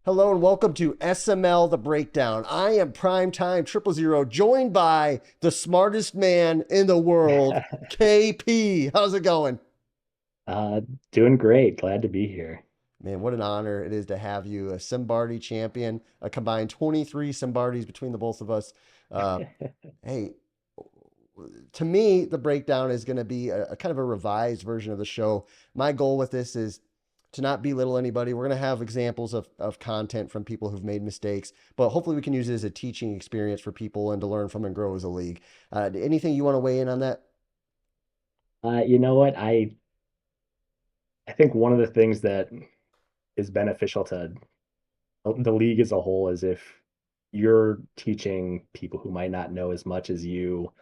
Hello and welcome to SML The Breakdown. I am Primetime Triple Zero, joined by the smartest man in the world, KP. How's it going? Uh, Doing great. Glad to be here. Man, what an honor it is to have you, a Simbardi champion, a combined 23 Simbardis between the both of us. Uh, hey, to me, the breakdown is going to be a kind of a revised version of the show. My goal with this is to not belittle anybody. We're going to have examples of content from people who've made mistakes, but hopefully we can use it as a teaching experience for people and to learn from and grow as a league. Anything you want to weigh in on that? You know what? I think one of the things that is beneficial to the league as a whole is if you're teaching people who might not know as much as you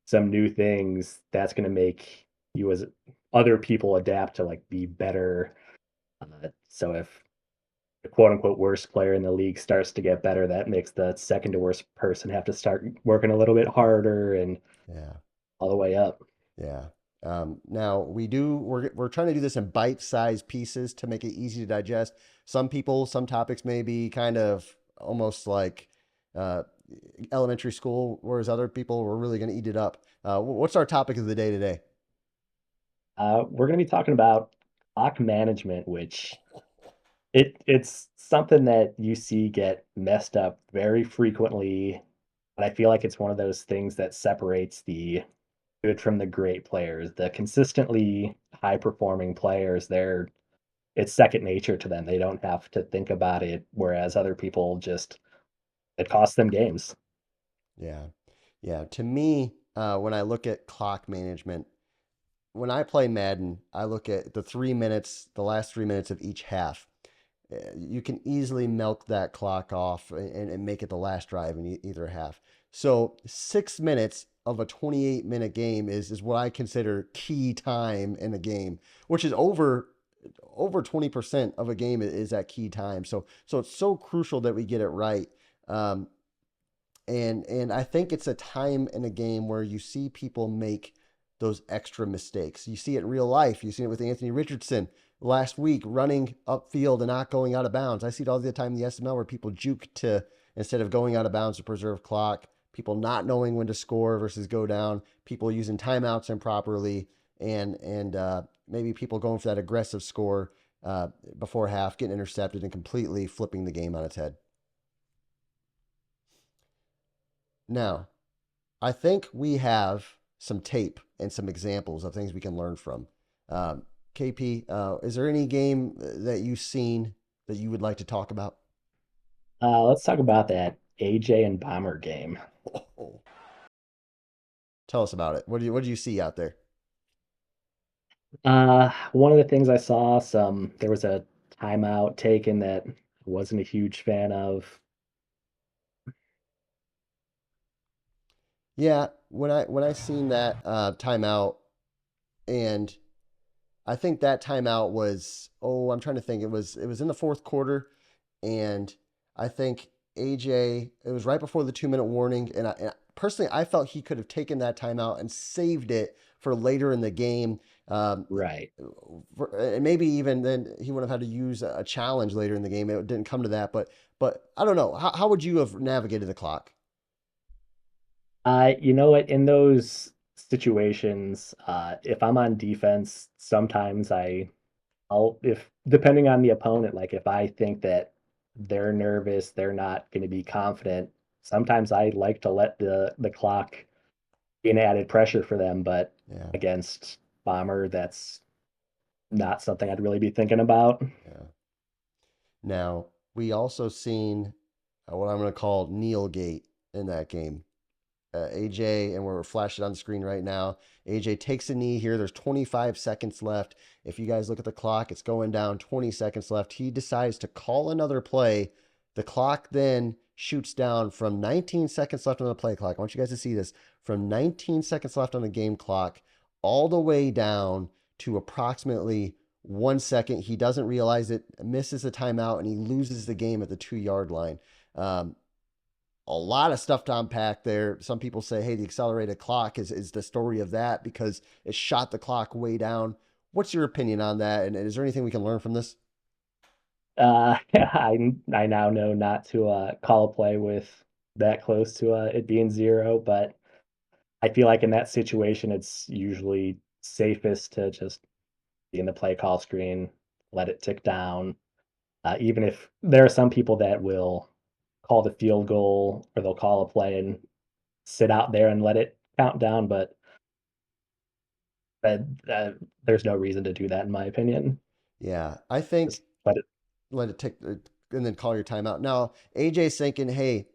some new things, that's going to make you as other people adapt to like be better. So if the quote unquote worst player in the league starts to get better, that makes the second to worst person have to start working a little bit harder and Yeah. all the way up. Yeah. Now we're trying to do this in bite-sized pieces to make it easy to digest. Some topics may be kind of almost like uh, elementary school, whereas other people were really going to eat it up. What's our topic of the day today? We're going to be talking about clock management, which it's something that you see get messed up very frequently. And I feel like it's one of those things that separates the good from the great players. The consistently high performing players, it's second nature to them. They don't have to think about it, whereas other people just it costs them games. Yeah, yeah. To me, when I look at clock management, when I play Madden, I look at the last 3 minutes of each half. You can easily milk that clock off and make it the last drive in either half. So 6 minutes of a 28-minute game is what I consider key time in a game, which is over 20% of a game is at key time. So it's so crucial that we get it right. Um, and I think it's a time in a game where you see people make those extra mistakes. You see it in real life. You've seen it with Anthony Richardson last week running upfield and not going out of bounds. I see it all the time in the SML where people juke to instead of going out of bounds to preserve clock, people not knowing when to score versus go down, people using timeouts improperly, and maybe people going for that aggressive score before half, getting intercepted and completely flipping the game on its head. Now, I think we have some tape and some examples of things we can learn from. KP, is there any game that you've seen that you would like to talk about? Let's talk about that AJ and Bomber game. Oh, tell us about it. What do you see out there? One of the things I saw, there was a timeout taken that I wasn't a huge fan of. Yeah, when I seen that timeout, and I think that timeout was, I'm trying to think. It was in the fourth quarter, and I think AJ, it was right before the 2 minute warning, and personally I felt he could have taken that timeout and saved it for later in the game. Um, Right. and maybe even then he would have had to use a challenge later in the game. It didn't come to that, but I don't know. How would you have navigated the clock? You know what? In those situations, if I'm on defense, sometimes I'll if depending on the opponent, like if I think that they're nervous, they're not going to be confident. Sometimes I like to let the clock be an added pressure for them, but Yeah, against Bomber, that's not something I'd really be thinking about. yeah. Now we also seen what I'm going to call Neil Gate in that game. AJ, and we're flashing on the screen right now. AJ takes a knee here. There's 25 seconds left. If you guys look at the clock, it's going down 20 seconds left. He decides to call another play. The clock then shoots down from 19 seconds left on the play clock. I want you guys to see this from 19 seconds left on the game clock all the way down to approximately 1 second. He doesn't realize it, misses a timeout, and he loses the game at the 2 yard line. Um, a lot of stuff to unpack there. Some people say, hey, the accelerated clock is the story of that because it shot the clock way down. What's your opinion on that? And is there anything we can learn from this? I now know not to call a play with that close to it being zero, but I feel like in that situation, it's usually safest to just be in the play call screen, let it tick down. Even if there are some people that will call the field goal or they'll call a play and sit out there and let it count down, but there's no reason to do that in my opinion. Yeah, I think Just let it let it tick and then call your timeout. Now, AJ's thinking, hey,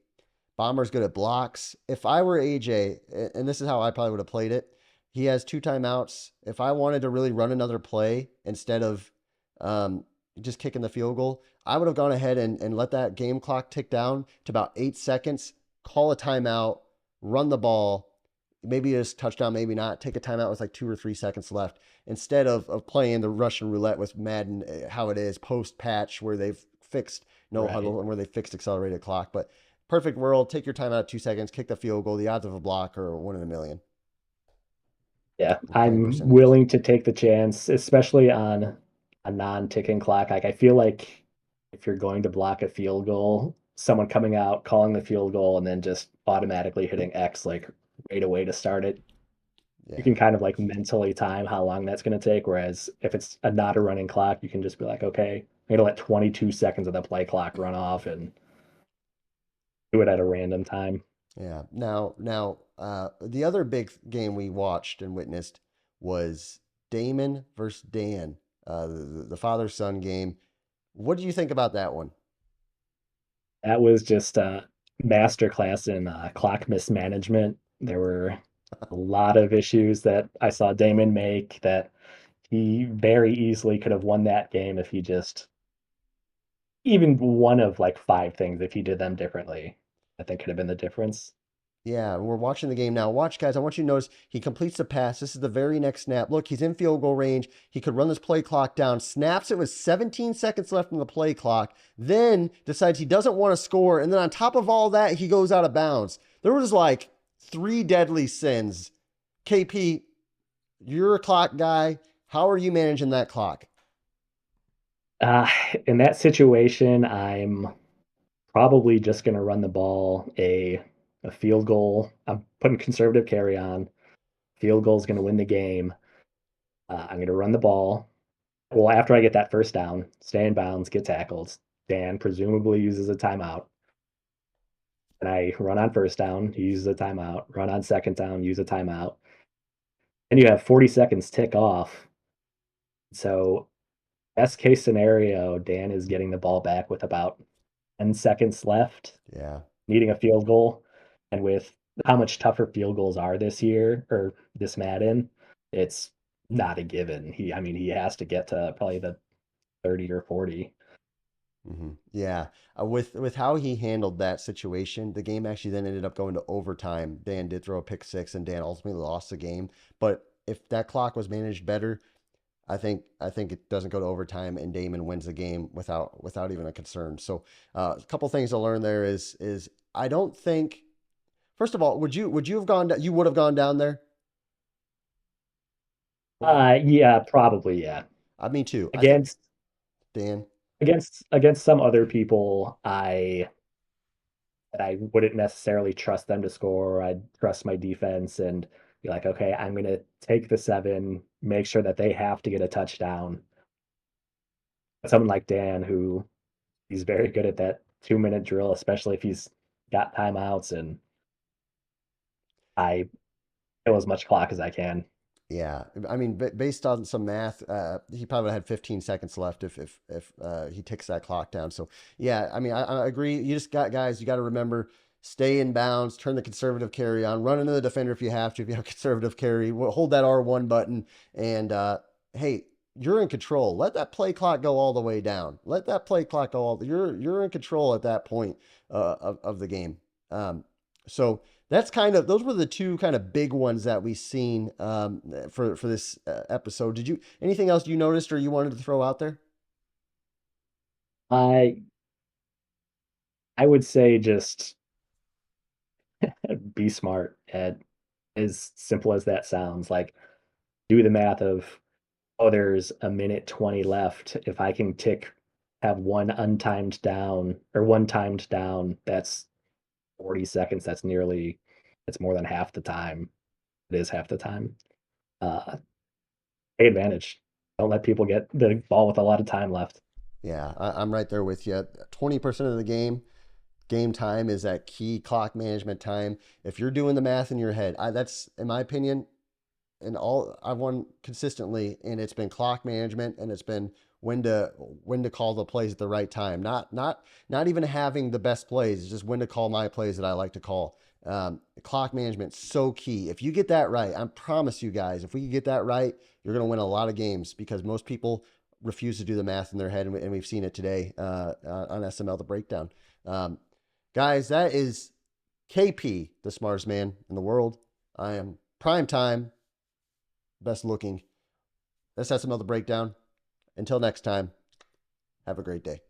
Bomber's good at blocks. If I were AJ, and this is how I probably would have played it, he has two timeouts. If I wanted to really run another play instead of um, just kicking the field goal, I would have gone ahead and let that game clock tick down to about 8 seconds, call a timeout, run the ball, maybe it's touchdown, maybe not, take a timeout with like 2 or 3 seconds left instead of playing the Russian roulette with Madden, how it is post patch where they've fixed no right. huddle and where they fixed accelerated clock. But perfect world, take your time out 2 seconds, kick the field goal. The odds of a block are 1 in a million Yeah, with playing I'm percentages. willing to take the chance, especially on a non-ticking clock. Like I feel like if you're going to block a field goal, someone coming out, calling the field goal, and then just automatically hitting X like right away to start it, you Yeah. can kind of like mentally time how long that's going to take. Whereas if it's a not a running clock, you can just be like, okay, I'm gonna let 22 seconds of the play clock run off and do it at a random time. Yeah. Now, the other big game we watched and witnessed was Damon versus Dan, the father son game. What do you think about that one? That was just a masterclass in clock mismanagement. There were a lot of issues that I saw Damon make that he very easily could have won that game if he just even one of like five things if he did them differently. I think could have been the difference. Yeah, we're watching the game now. Watch, guys. I want you to notice he completes the pass. This is the very next snap. Look, he's in field goal range. He could run this play clock down. Snaps it with 17 seconds left on the play clock. Then decides he doesn't want to score. And then on top of all that, he goes out of bounds. There was like three deadly sins. KP, you're a clock guy. How are you managing that clock? Uh, in that situation, I'm probably just going to run the ball a field goal. I'm putting conservative carry on. Field goal is going to win the game. I'm going to run the ball. Well, after I get that first down, stay in bounds, get tackled. Dan presumably uses a timeout. And I run on first down, he uses a timeout. Run on second down, use a timeout. And you have 40 seconds tick off. So, best case scenario, Dan is getting the ball back with about 10 seconds left, Yeah. needing a field goal. And with how much tougher field goals are this year or this Madden, it's not a given. I mean, he has to get to probably the 30 or 40. Yeah, with how he handled that situation, the game actually then ended up going to overtime. Dan did throw a pick six, and Dan ultimately lost the game. But if that clock was managed better, I think it doesn't go to overtime, and Damon wins the game without even a concern. So, a couple things to learn there is I don't think. First of all, would you have gone? You would have gone down there. Yeah, probably, yeah. Me too. I think Against Dan. against some other people, I wouldn't necessarily trust them to score. I'd trust my defense and be like, okay, I'm gonna take the seven, make sure that they have to get a touchdown. But someone like Dan, who he's very good at that 2 minute drill, especially if he's got timeouts, and I kill as much clock as I can. Yeah, I mean, based on some math, he probably would have had 15 seconds left if he ticks that clock down. So yeah, I mean, I agree. You just got guys. You got to remember, stay in bounds, turn the conservative carry on, run into the defender if you have to. If you have conservative carry, hold that R1 button, and hey, you're in control. Let that play clock go all the way down. Let that play clock go all. You're in control at that point of the game. So that's kind of those were the two kind of big ones that we seen for this episode. Did you anything else you noticed or you wanted to throw out there? I I would say just be smart at as simple as that sounds. Like do the math of, oh, there's a minute 20 left. If I can tick have one untimed down or one timed down, that's 40 seconds. It's more than half the time. It is half the time. Uh, Take advantage. Don't let people get the ball with a lot of time left. Yeah, I'm right there with you. 20% of the game time is that key clock management time. If you're doing the math in your head, that's in my opinion, and all I've won consistently, and it's been clock management, and it's been when to call the plays at the right time. Not even having the best plays, it's just when to call my plays that I like to call. Clock management so key. If you get that right, I promise you guys, if we get that right, you're going to win a lot of games because most people refuse to do the math in their head, and we've seen it today on SML the breakdown. Um, Guys, that is KP, the smartest man in the world. I am prime time, best looking. That's SML the breakdown. Until next time, have a great day.